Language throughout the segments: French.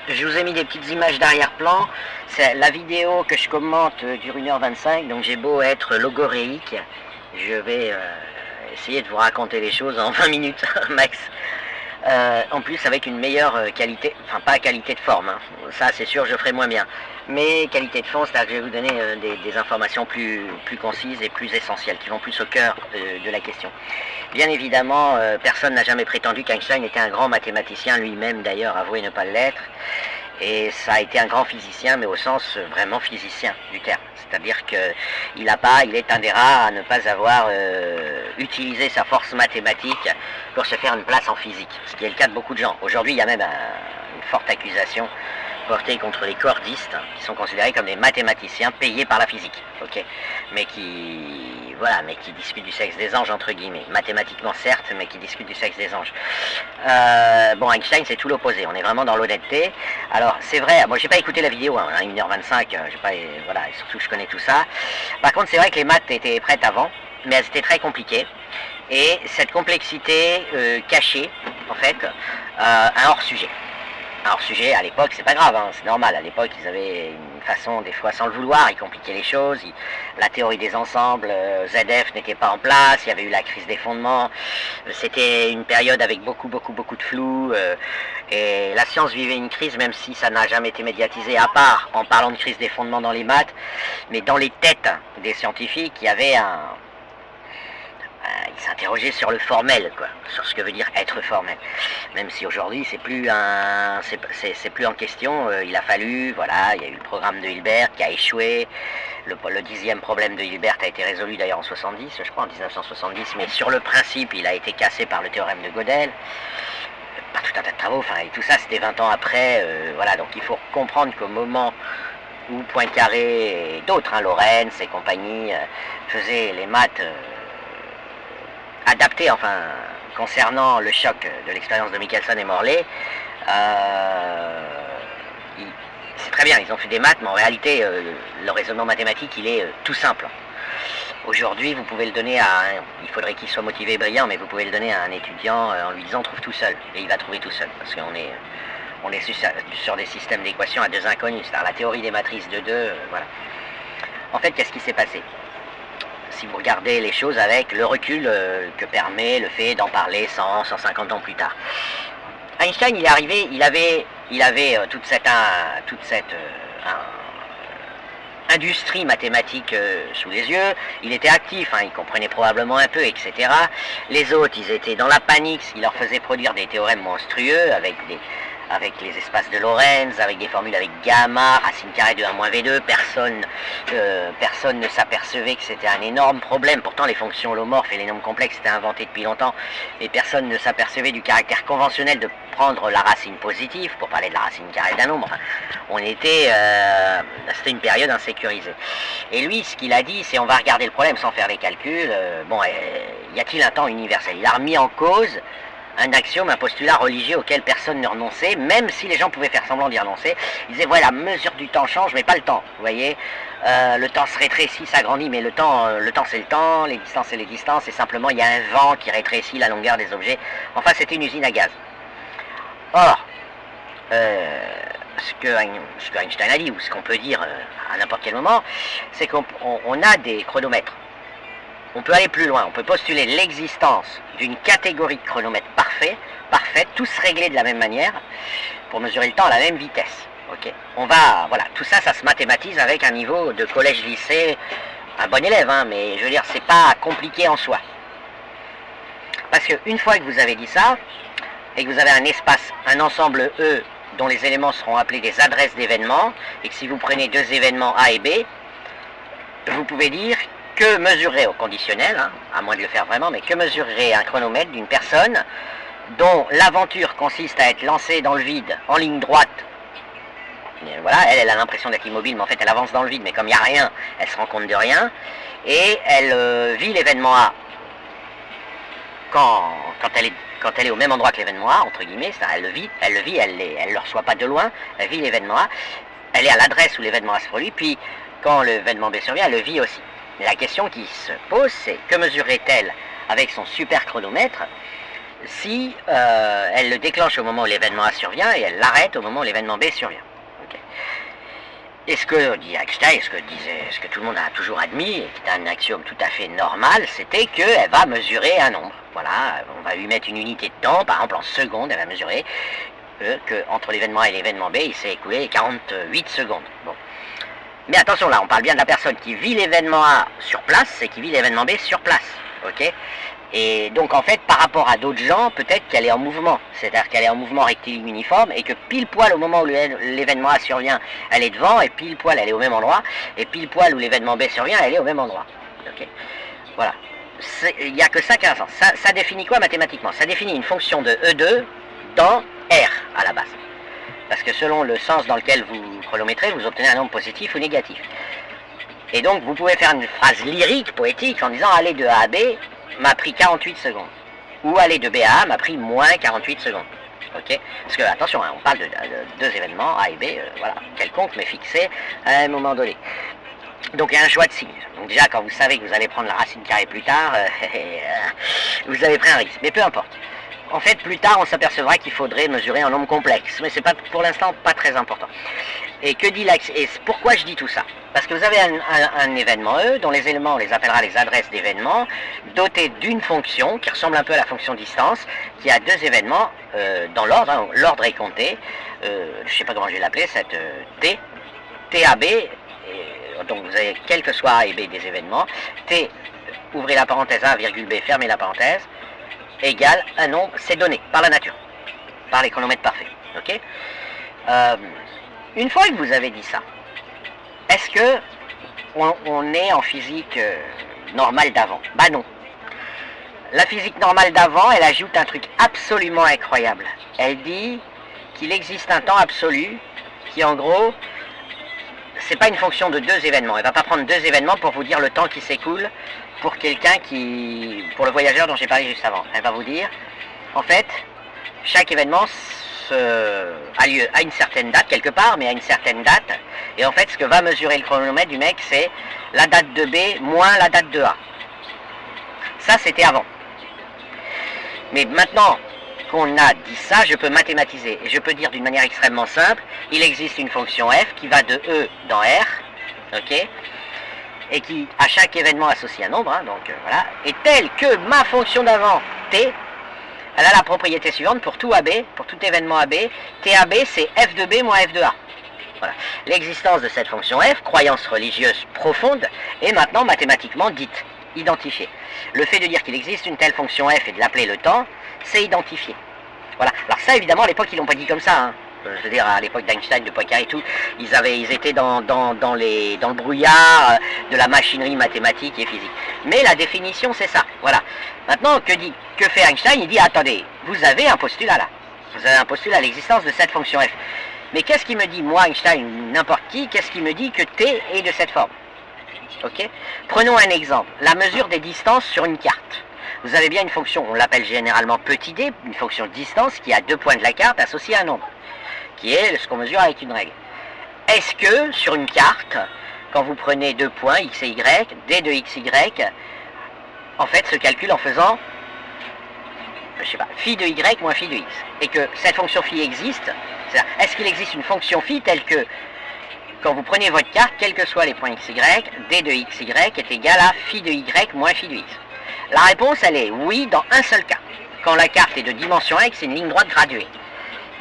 Je vous ai mis des petites images d'arrière-plan. La vidéo que je commente dure 1h25, donc j'ai beau être logoréique, je vais essayer de vous raconter les choses en 20 minutes max. En plus avec une meilleure qualité, enfin pas qualité de forme, hein. Ça c'est sûr je ferai moins bien, mais qualité de fond, c'est-à-dire que je vais vous donner des informations plus concises et plus essentielles, qui vont plus au cœur de la question. Bien évidemment, personne n'a jamais prétendu qu'Einstein était un grand mathématicien, lui-même d'ailleurs avoué ne pas l'être, et ça a été un grand physicien, mais au sens vraiment physicien du terme. C'est-à-dire qu'il est un des rares à ne pas avoir utilisé sa force mathématique pour se faire une place en physique, ce qui est le cas de beaucoup de gens. Aujourd'hui, il y a même une forte accusation portée contre les cordistes, qui sont considérés comme des mathématiciens payés par la physique, ok, mais qui discutent du sexe des anges, entre guillemets, mathématiquement certes, mais qui discutent du sexe des anges. Bon, Einstein, c'est tout l'opposé, on est vraiment dans l'honnêteté. Alors, c'est vrai, moi j'ai pas écouté la vidéo, hein, 1h25, voilà, surtout je connais tout ça. Par contre, c'est vrai que les maths étaient prêtes avant, mais elles étaient très compliquées. Et cette complexité cachée, en fait, un hors-sujet. Un hors-sujet, à l'époque, c'est pas grave, hein, c'est normal. À l'époque, ils avaient une façon, des fois sans le vouloir, ils compliquaient les choses. La théorie des ensembles, ZF n'était pas en place, il y avait eu la crise des fondements. C'était une période avec beaucoup de flou. Et la science vivait une crise, même si ça n'a jamais été médiatisé, à part en parlant de crise des fondements dans les maths. Mais dans les têtes des scientifiques, il y avait il s'interrogeait sur le formel, quoi, sur ce que veut dire être formel. Même si aujourd'hui c'est plus en question. Il a fallu, voilà, il y a eu le programme de Hilbert qui a échoué. Le 10e problème de Hilbert a été résolu d'ailleurs en 70, je crois, en 1970, mais sur le principe, il a été cassé par le théorème de Gödel, par tout un tas de travaux. Enfin, et tout ça, c'était 20 ans après. Voilà, donc il faut comprendre qu'au moment où Poincaré et d'autres, hein, Lorentz et compagnie, faisaient les maths adapté, enfin, concernant le choc de l'expérience de Michelson et Morley, c'est très bien, ils ont fait des maths, mais en réalité, le raisonnement mathématique, il est tout simple. Aujourd'hui, vous pouvez le donner il faudrait qu'il soit motivé et brillant, mais vous pouvez le donner à un étudiant en lui disant « trouve tout seul », et il va trouver tout seul, parce qu'on est sur des systèmes d'équations à deux inconnus, c'est-à-dire la théorie des matrices de deux, voilà. En fait, qu'est-ce qui s'est passé ? Si vous regardez les choses avec le recul que permet le fait d'en parler 150 ans plus tard. Einstein, il est arrivé, il avait toute cette industrie mathématique sous les yeux, il était actif, hein, il comprenait probablement un peu, etc. Les autres, ils étaient dans la panique, il leur faisait produire des théorèmes monstrueux avec les espaces de Lorentz, avec des formules avec gamma, racine carrée de 1-V2, personne ne s'apercevait que c'était un énorme problème. Pourtant, les fonctions holomorphes et les nombres complexes étaient inventés depuis longtemps, et personne ne s'apercevait du caractère conventionnel de prendre la racine positive pour parler de la racine carrée d'un nombre. Enfin, c'était une période insécurisée. Et lui, ce qu'il a dit, c'est on va regarder le problème sans faire les calculs. Y a-t-il un temps universel? Il a remis en cause un axiome, un postulat religieux auquel personne ne renonçait, même si les gens pouvaient faire semblant d'y renoncer. Ils disaient, voilà, la mesure du temps change, mais pas le temps, vous voyez. Le temps se rétrécit, s'agrandit, mais le temps c'est le temps, les distances c'est les distances, et simplement il y a un vent qui rétrécit la longueur des objets. Enfin, c'était une usine à gaz. Or, ce que Einstein a dit, ou ce qu'on peut dire à n'importe quel moment, c'est qu'on a des chronomètres. On peut aller plus loin, on peut postuler l'existence d'une catégorie de chronomètres parfaite, tous réglés de la même manière, pour mesurer le temps à la même vitesse. Okay. Voilà, tout ça, ça se mathématise avec un niveau de collège-lycée, un bon élève, hein, mais je veux dire, c'est pas compliqué en soi. Parce qu'une fois que vous avez dit ça, et que vous avez un espace, un ensemble E, dont les éléments seront appelés des adresses d'événements, et que si vous prenez deux événements A et B, vous pouvez dire que mesurerait au conditionnel, hein, à moins de le faire vraiment, mais que mesurerait un chronomètre d'une personne dont l'aventure consiste à être lancée dans le vide, en ligne droite. Et voilà, elle a l'impression d'être immobile, mais en fait elle avance dans le vide, mais comme il n'y a rien, elle se rend compte de rien, et elle vit l'événement A quand elle est au même endroit que l'événement A, entre guillemets, elle le vit, elle ne le reçoit pas de loin, elle vit l'événement A, elle est à l'adresse où l'événement A se produit, puis quand l'événement B survient, elle le vit aussi. Mais la question qui se pose, c'est que mesurerait-elle avec son super chronomètre si elle le déclenche au moment où l'événement A survient et elle l'arrête au moment où l'événement B survient. Okay. Et ce que dit Einstein, ce que tout le monde a toujours admis, et qui est un axiome tout à fait normal, c'était qu'elle va mesurer un nombre. Voilà, on va lui mettre une unité de temps, par exemple en secondes, elle va mesurer qu'entre l'événement A et l'événement B, il s'est écoulé 48 secondes. Bon. Mais attention, là, on parle bien de la personne qui vit l'événement A sur place et qui vit l'événement B sur place. Ok ? Et donc, en fait, par rapport à d'autres gens, peut-être qu'elle est en mouvement. C'est-à-dire qu'elle est en mouvement rectiligne uniforme et que pile poil au moment où l'événement A survient, elle est devant, et pile poil, elle est au même endroit, et pile poil où l'événement B survient, elle est au même endroit. Ok ? Voilà. Il n'y a que ça qui a un sens. Ça définit quoi mathématiquement? Ça définit une fonction de E2 dans R à la base. Parce que selon le sens dans lequel vous chronométrez, vous obtenez un nombre positif ou négatif. Et donc vous pouvez faire une phrase lyrique, poétique, en disant aller de A à B m'a pris 48 secondes. Ou aller de B à A m'a pris moins 48 secondes. Ok? Parce que attention, hein, on parle de deux événements, A et B, voilà, quelconques mais fixés à un moment donné. Donc il y a un choix de signes. Donc déjà quand vous savez que vous allez prendre la racine carrée plus tard, vous avez pris un risque. Mais peu importe. En fait, plus tard, on s'apercevra qu'il faudrait mesurer un nombre complexe. Mais c'est pas, pour l'instant, pas très important. Et que dit l'axe? Et pourquoi je dis tout ça? Parce que vous avez un événement E, dont les éléments, on les appellera les adresses d'événements, dotés d'une fonction, qui ressemble un peu à la fonction distance, qui a deux événements dans l'ordre, hein, l'ordre est compté. Je ne sais pas comment je vais l'appeler, cette T, TAB, donc vous avez, quel que soit A et B des événements, T, ouvrez la parenthèse A, virgule B, fermez la parenthèse, égale un nombre, c'est donné par la nature, par les chronomètres parfaits. Ok? Une fois que vous avez dit ça, est-ce que on est en physique normale d'avant? Bah non. La physique normale d'avant, elle ajoute un truc absolument incroyable. Elle dit qu'il existe un temps absolu qui, en gros, c'est pas une fonction de deux événements. Elle va pas prendre deux événements pour vous dire le temps qui s'écoule pour quelqu'un pour le voyageur dont j'ai parlé juste avant. Elle va vous dire, en fait, chaque événement a lieu à une certaine date, quelque part, mais à une certaine date. Et en fait, ce que va mesurer le chronomètre du mec, c'est la date de B moins la date de A. Ça, c'était avant. Mais maintenant qu'on a dit ça, je peux mathématiser. Et je peux dire d'une manière extrêmement simple, il existe une fonction f qui va de E dans R, ok, et qui, à chaque événement, associe un nombre, hein, donc voilà, et telle que ma fonction d'avant, t, elle a la propriété suivante pour tout AB, pour tout événement AB, TAB, c'est f de B moins f de A. Voilà. L'existence de cette fonction f, croyance religieuse profonde, est maintenant mathématiquement dite, identifiée. Le fait de dire qu'il existe une telle fonction f et de l'appeler le temps, c'est identifié. Voilà. Alors ça, évidemment, à l'époque, ils l'ont pas dit comme ça, hein. Je veux dire, à l'époque d'Einstein, de Poincaré et tout, ils étaient dans le brouillard de la machinerie mathématique et physique. Mais la définition, c'est ça. Voilà. Maintenant, que fait Einstein? Il dit, attendez, vous avez un postulat là. Vous avez un postulat à l'existence de cette fonction f. Mais qu'est-ce qui me dit, moi, Einstein, n'importe qui, qu'est-ce qui me dit que t est de cette forme? Ok? Prenons un exemple. La mesure des distances sur une carte. Vous avez bien une fonction, on l'appelle généralement petit d, une fonction de distance qui a deux points de la carte associés à un nombre, qui est ce qu'on mesure avec une règle. Est-ce que sur une carte, quand vous prenez deux points, x et y, d de x, y, en fait se calcule en faisant, je sais pas, phi de y moins phi de x, et que cette fonction phi existe, est-ce qu'il existe une fonction phi telle que, quand vous prenez votre carte, quels que soient les points x, y, d de x, y est égal à phi de y moins phi de x? La réponse, elle est oui dans un seul cas, quand la carte est de dimension x, c'est une ligne droite graduée.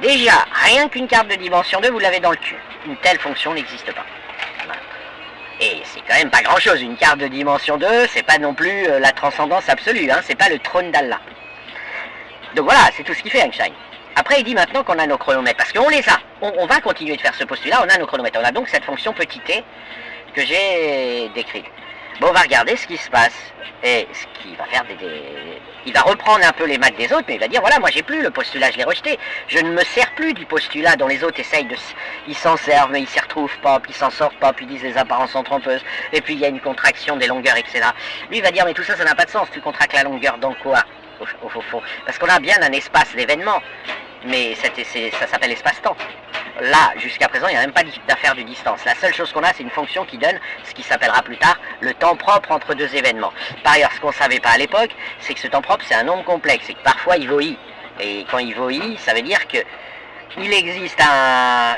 Déjà, rien qu'une carte de dimension 2, vous l'avez dans le cul. Une telle fonction n'existe pas. Voilà. Et c'est quand même pas grand chose, une carte de dimension 2, c'est pas non plus la transcendance absolue, hein, c'est pas le trône d'Allah. Donc voilà, c'est tout ce qu'il fait Einstein. Après il dit maintenant qu'on a nos chronomètres, parce qu'on les a, on va continuer de faire ce postulat, on a nos chronomètres, on a donc cette fonction petit t que j'ai décrite. Bon, on va regarder ce qui se passe, et ce qui va faire il va reprendre un peu les maths des autres, mais il va dire, voilà, moi j'ai plus le postulat, je l'ai rejeté, je ne me sers plus du postulat dont les autres essayent de... Ils s'en servent, mais ils s'y retrouvent pas, puis ils s'en sortent pas, puis ils disent les apparences sont trompeuses, et puis il y a une contraction des longueurs, etc. Lui, il va dire, mais tout ça, ça n'a pas de sens, tu contractes la longueur dans quoi, au fond? Parce qu'on a bien un espace d'événement, mais ça s'appelle espace-temps. Là, jusqu'à présent, il n'y a même pas d'affaire de distance. La seule chose qu'on a, c'est une fonction qui donne ce qui s'appellera plus tard le temps propre entre deux événements. Par ailleurs, ce qu'on ne savait pas à l'époque, c'est que ce temps propre, c'est un nombre complexe, et que parfois il vaut i. Et quand il vaut i, ça veut dire que il existe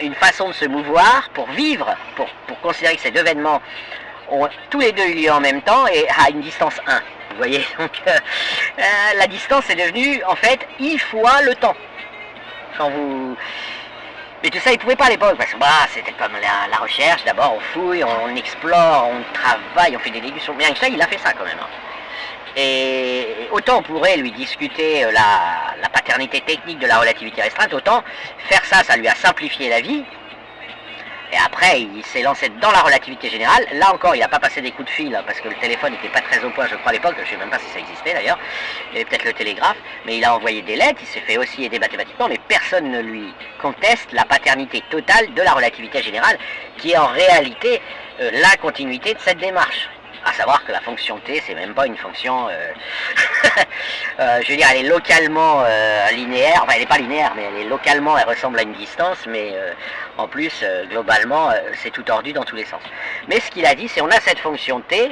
une façon de se mouvoir pour vivre, pour considérer que ces deux événements ont tous les deux eu lieu en même temps et à une distance 1. Vous voyez, donc la distance est devenue en fait i fois le temps. Quand vous... Mais tout ça, ils ne pouvaient pas à l'époque, parce que c'était comme la recherche, d'abord on fouille, on explore, on travaille, on fait des déductions. Mais Einstein, il a fait ça quand même. Hein. Et autant on pourrait lui discuter la paternité technique de la relativité restreinte, autant faire ça, ça lui a simplifié la vie. Et après, il s'est lancé dans la relativité générale. Là encore, il n'a pas passé des coups de fil, parce que le téléphone n'était pas très au point, je crois, à l'époque. Je ne sais même pas si ça existait d'ailleurs. Il y avait peut-être le télégraphe. Mais il a envoyé des lettres, il s'est fait aussi aider mathématiquement. Mais personne ne lui conteste la paternité totale de la relativité générale, qui est en réalité la continuité de cette démarche. À savoir que la fonction t, c'est même pas une fonction, je veux dire, elle est localement linéaire, enfin elle n'est pas linéaire, mais elle est localement, elle ressemble à une distance, mais en plus, globalement, c'est tout tordu dans tous les sens. Mais ce qu'il a dit, c'est on a cette fonction t,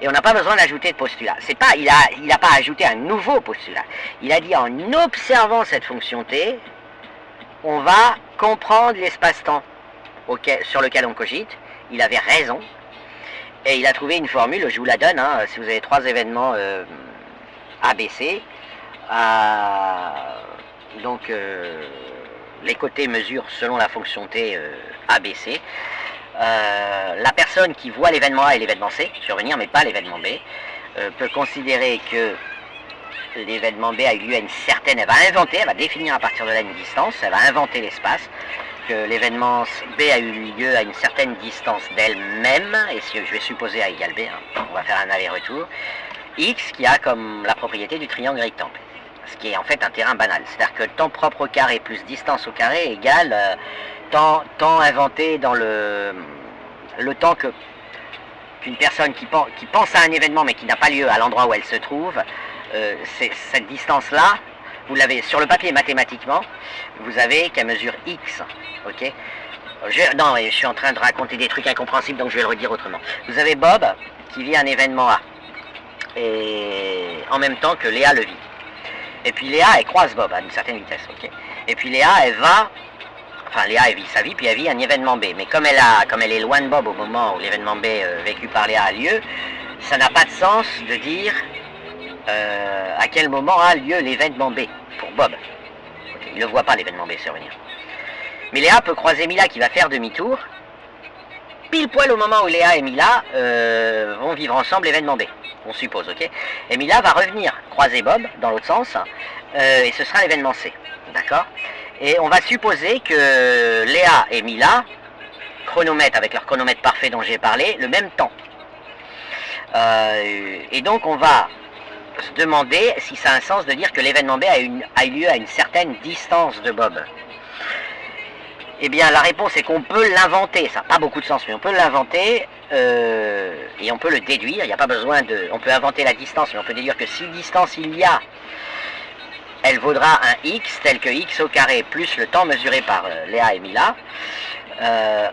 et on n'a pas besoin d'ajouter de postulat. C'est pas, il a pas ajouté un nouveau postulat. Il a dit en observant cette fonction t, on va comprendre l'espace-temps sur lequel on cogite. Il avait raison. Et il a trouvé une formule, je vous la donne, hein, si vous avez trois événements ABC, donc les côtés mesurent selon la fonction t ABC. La personne qui voit l'événement A et l'événement C survenir, mais pas l'événement B, peut considérer que l'événement B a eu lieu à une certaine, elle va inventer, elle va définir à partir de là une distance, elle va inventer l'espace, que l'événement B a eu lieu à une certaine distance d'elle-même, et si je vais supposer A égale B, hein, on va faire un aller-retour, X qui a comme la propriété du triangle rectangle, ce qui est en fait un terrain banal, c'est-à-dire que temps propre au carré plus distance au carré égale temps inventé dans le temps qu'une personne qui pense à un événement mais qui n'a pas lieu à l'endroit où elle se trouve, cette distance-là, vous l'avez sur le papier mathématiquement, vous avez qu'elle mesure x, ok. Non, je suis en train de raconter des trucs incompréhensibles, donc je vais le redire autrement. Vous avez Bob qui vit un événement A, et en même temps que Léa le vit. Et puis Léa, elle croise Bob à une certaine vitesse, ok. Et puis Léa, Léa, elle vit sa vie, puis elle vit un événement B. Mais comme elle est loin de Bob au moment où l'événement B vécu par Léa a lieu, ça n'a pas de sens de dire à quel moment a lieu l'événement B pour Bob. Okay, il ne voit pas l'événement B survenir. Mais Léa peut croiser Mila qui va faire demi-tour. Pile poil au moment où Léa et Mila vont vivre ensemble l'événement B. On suppose, ok. Et Mila va revenir croiser Bob dans l'autre sens, et ce sera l'événement C. D'accord. Et on va supposer que Léa et Mila chronomètrent avec leur chronomètre parfait dont j'ai parlé le même temps. Et donc on va se demander si ça a un sens de dire que l'événement B a eu lieu à une certaine distance de Bob. Eh bien la réponse est qu'on peut l'inventer, ça n'a pas beaucoup de sens, mais on peut l'inventer et on peut le déduire, il n'y a pas besoin de... On peut inventer la distance, mais on peut déduire que si distance il y a, elle vaudra un x tel que x au carré plus le temps mesuré par Léa et Mila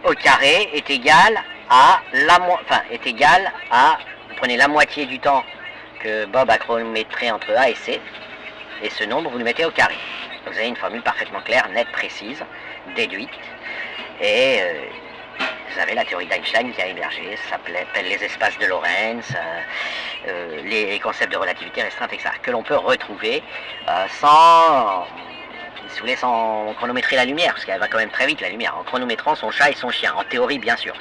au carré est égal à vous prenez la moitié du temps que Bob a chronométré entre A et C, et ce nombre vous le mettez au carré. Vous avez une formule parfaitement claire, nette, précise, déduite, et vous avez la théorie d'Einstein qui a émergé, ça s'appelle les espaces de Lorentz, les concepts de relativité restreinte, etc., que l'on peut retrouver sans chronométrer la lumière, parce qu'elle va quand même très vite la lumière, en chronométrant son chat et son chien, en théorie bien sûr.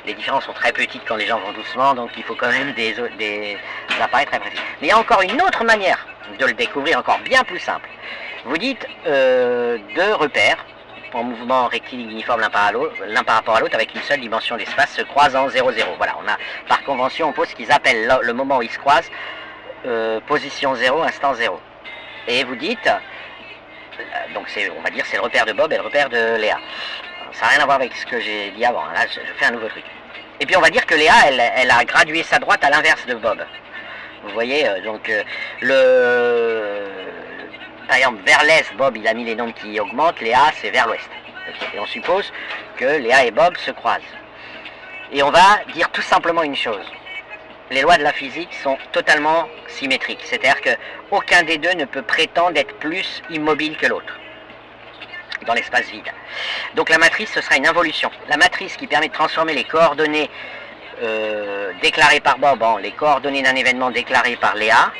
Les différences sont très petites quand les gens vont doucement, donc il faut quand même des appareils très précis. Mais il y a encore une autre manière de le découvrir, encore bien plus simple. Vous dites deux repères en mouvement rectiligne uniforme l'un par rapport à l'autre avec une seule dimension d'espace se croisant 0, 0. Voilà, par convention on pose ce qu'ils appellent le moment où ils se croisent position 0, instant 0. Et vous dites, donc on va dire c'est le repère de Bob et le repère de Léa. Ça n'a rien à voir avec ce que j'ai dit avant, là je fais un nouveau truc. Et puis on va dire que Léa, elle a gradué sa droite à l'inverse de Bob. Vous voyez, par exemple vers l'est, Bob il a mis les nombres qui augmentent, Léa c'est vers l'ouest. Okay. Et on suppose que Léa et Bob se croisent. Et on va dire tout simplement une chose. Les lois de la physique sont totalement symétriques. C'est-à-dire qu'aucun des deux ne peut prétendre être plus immobile que l'autre dans l'espace vide. Donc la matrice, ce sera une involution. La matrice qui permet de transformer les coordonnées déclarées par Bob en les coordonnées d'un événement déclaré par Léa,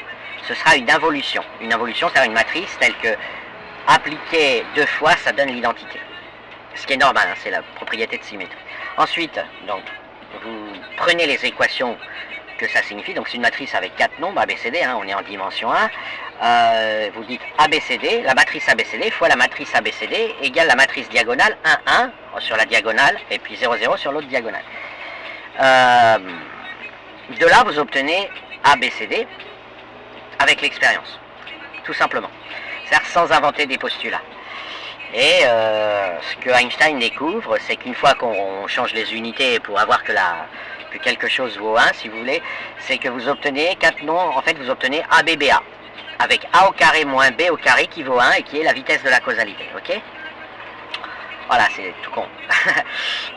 ce sera une involution. Une involution, c'est-à-dire une matrice telle que, appliquée 2 fois, ça donne l'identité. Ce qui est normal, hein, c'est la propriété de symétrie. Ensuite, donc, vous prenez les équations que ça signifie, donc c'est une matrice avec 4 nombres, ABCD, hein, on est en dimension 1, vous dites ABCD, la matrice ABCD fois la matrice ABCD égale la matrice diagonale 1, 1 sur la diagonale, et puis 0, 0 sur l'autre diagonale. De là, vous obtenez ABCD avec l'expérience, tout simplement. C'est-à-dire sans inventer des postulats. Et ce que Einstein découvre, c'est qu'une fois qu'on change les unités pour avoir que quelque chose vaut 1, si vous voulez, c'est que vous obtenez 4 nombres, en fait vous obtenez ABBA, avec A au carré moins B au carré qui vaut 1 et qui est la vitesse de la causalité, ok? Voilà, c'est tout con.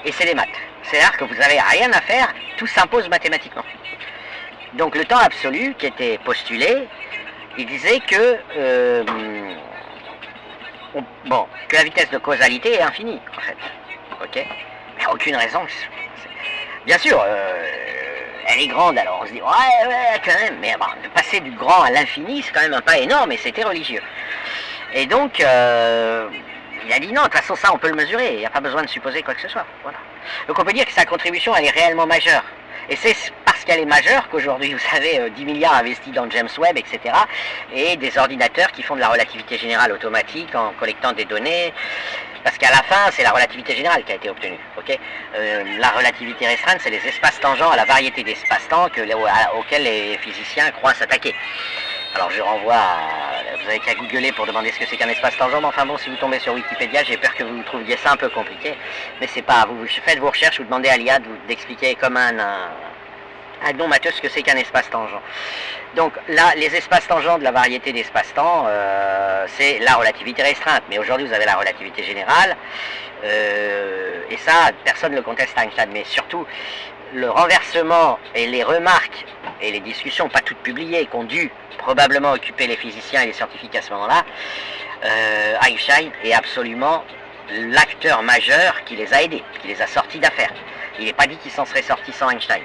Et c'est des maths. C'est-à-dire que vous n'avez rien à faire, tout s'impose mathématiquement. Donc le temps absolu qui était postulé, il disait que que la vitesse de causalité est infinie, en fait. Ok? Mais aucune raison. Bien sûr, elle est grande, alors on se dit, ouais, quand même, mais bon, de passer du grand à l'infini, c'est quand même un pas énorme, et c'était religieux. Et donc, il a dit non, de toute façon, ça, on peut le mesurer, il n'y a pas besoin de supposer quoi que ce soit. Voilà. Donc on peut dire que sa contribution, elle est réellement majeure. Et c'est parce qu'elle est majeure qu'aujourd'hui, vous savez, 10 milliards investis dans James Webb, etc. Et des ordinateurs qui font de la relativité générale automatique en collectant des données. Parce qu'à la fin, c'est la relativité générale qui a été obtenue. Okay, la relativité restreinte, c'est les espaces tangents à la variété d'espaces-temps auxquels les physiciens croient s'attaquer. Alors je renvoie à... Vous n'avez qu'à googler pour demander ce que c'est qu'un espace tangent, mais enfin bon, si vous tombez sur Wikipédia, j'ai peur que vous trouviez ça un peu compliqué. Mais c'est pas... Vous faites vos recherches, vous demandez à l'IA d'expliquer comme un non matheux ce que c'est qu'un espace tangent. Donc là, les espaces tangents de la variété d'espaces-temps, c'est la relativité restreinte. Mais aujourd'hui, vous avez la relativité générale. Et ça, personne ne le conteste à Einstein. Mais surtout, le renversement et les remarques et les discussions, pas toutes publiées, qu'ont dû probablement occuper les physiciens et les scientifiques à ce moment-là, Einstein est absolument l'acteur majeur qui les a aidés, qui les a sortis d'affaires. Il n'est pas dit qu'il s'en serait sorti sans Einstein.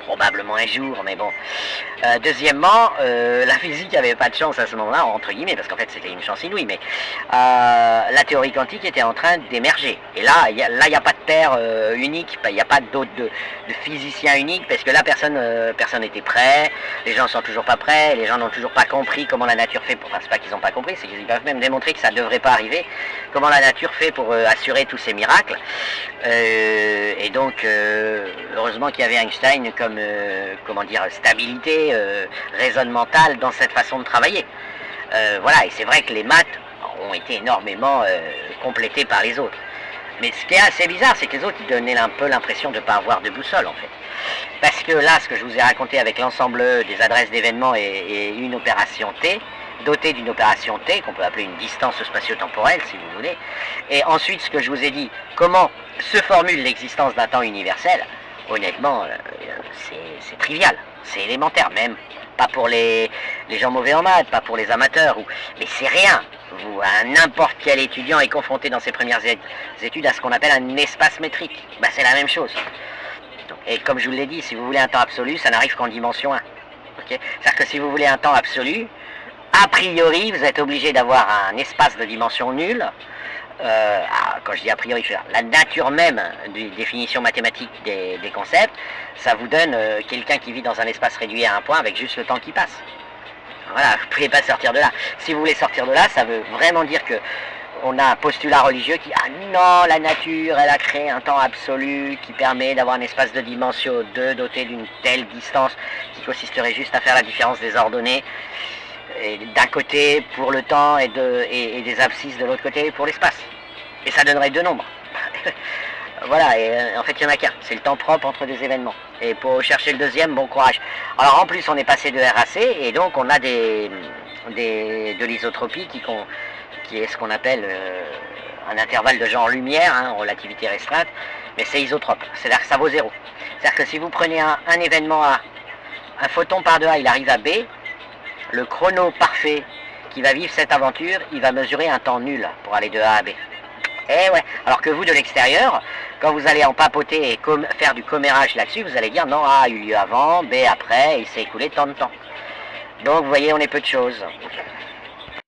Probablement un jour, mais bon. Deuxièmement, la physique n'avait pas de chance à ce moment-là, entre guillemets, parce qu'en fait c'était une chance inouïe, mais la théorie quantique était en train d'émerger. Et là, il n'y a pas de terre unique, il n'y a pas d'autres de physiciens uniques, parce que là, personne n'était prêt, les gens ne sont toujours pas prêts, les gens n'ont toujours pas compris comment la nature fait, enfin c'est pas qu'ils n'ont pas compris, c'est qu'ils peuvent même démontrer que ça ne devrait pas arriver, comment la nature fait pour assurer tous ces miracles. Et donc, heureusement qu'il y avait Einstein comme comment dire, stabilité raisonnementale dans cette façon de travailler. Voilà, et c'est vrai que les maths ont été énormément complétées par les autres. Mais ce qui est assez bizarre, c'est que les autres, ils donnaient un peu l'impression de ne pas avoir de boussole, en fait. Parce que là, ce que je vous ai raconté avec l'ensemble des adresses d'événements et une opération T, dotée d'une opération T, qu'on peut appeler une distance spatio-temporelle, si vous voulez, et ensuite, ce que je vous ai dit, comment se formule l'existence d'un temps universel, honnêtement, c'est trivial, c'est élémentaire même, pas pour les gens mauvais en maths, pas pour les amateurs, mais c'est rien. N'importe quel étudiant est confronté dans ses premières études à ce qu'on appelle un espace métrique. Ben, c'est la même chose. Et comme je vous l'ai dit, si vous voulez un temps absolu, ça n'arrive qu'en dimension 1. Okay, c'est-à-dire que si vous voulez un temps absolu, a priori, vous êtes obligé d'avoir un espace de dimension nulle. Quand je dis a priori, je veux dire, la nature même des définitions mathématiques des concepts, ça vous donne quelqu'un qui vit dans un espace réduit à un point avec juste le temps qui passe. Voilà, vous ne pouvez pas sortir de là. Si vous voulez sortir de là, ça veut vraiment dire que on a un postulat religieux qui, ah non, la nature, elle a créé un temps absolu qui permet d'avoir un espace de dimension 2 doté d'une telle distance qui consisterait juste à faire la différence des ordonnées d'un côté pour le temps et des abscisses de l'autre côté pour l'espace. Et ça donnerait 2 nombres. Voilà, et en fait il n'y en a qu'un, c'est le temps propre entre des événements. Et pour chercher le deuxième, bon courage. Alors en plus on est passé de RAC, et donc on a de l'isotropie qui est ce qu'on appelle un intervalle de genre-lumière, hein, en relativité restreinte, mais c'est isotrope, c'est-à-dire que ça vaut 0. C'est-à-dire que si vous prenez un événement A, un photon par de A, il arrive à B, le chrono parfait qui va vivre cette aventure, il va mesurer un temps nul pour aller de A à B. Eh ouais, alors que vous de l'extérieur, quand vous allez en papoter et faire du commérage là-dessus, vous allez dire non, A a eu lieu avant, B après, il s'est écoulé tant de temps. Donc vous voyez, on est peu de choses.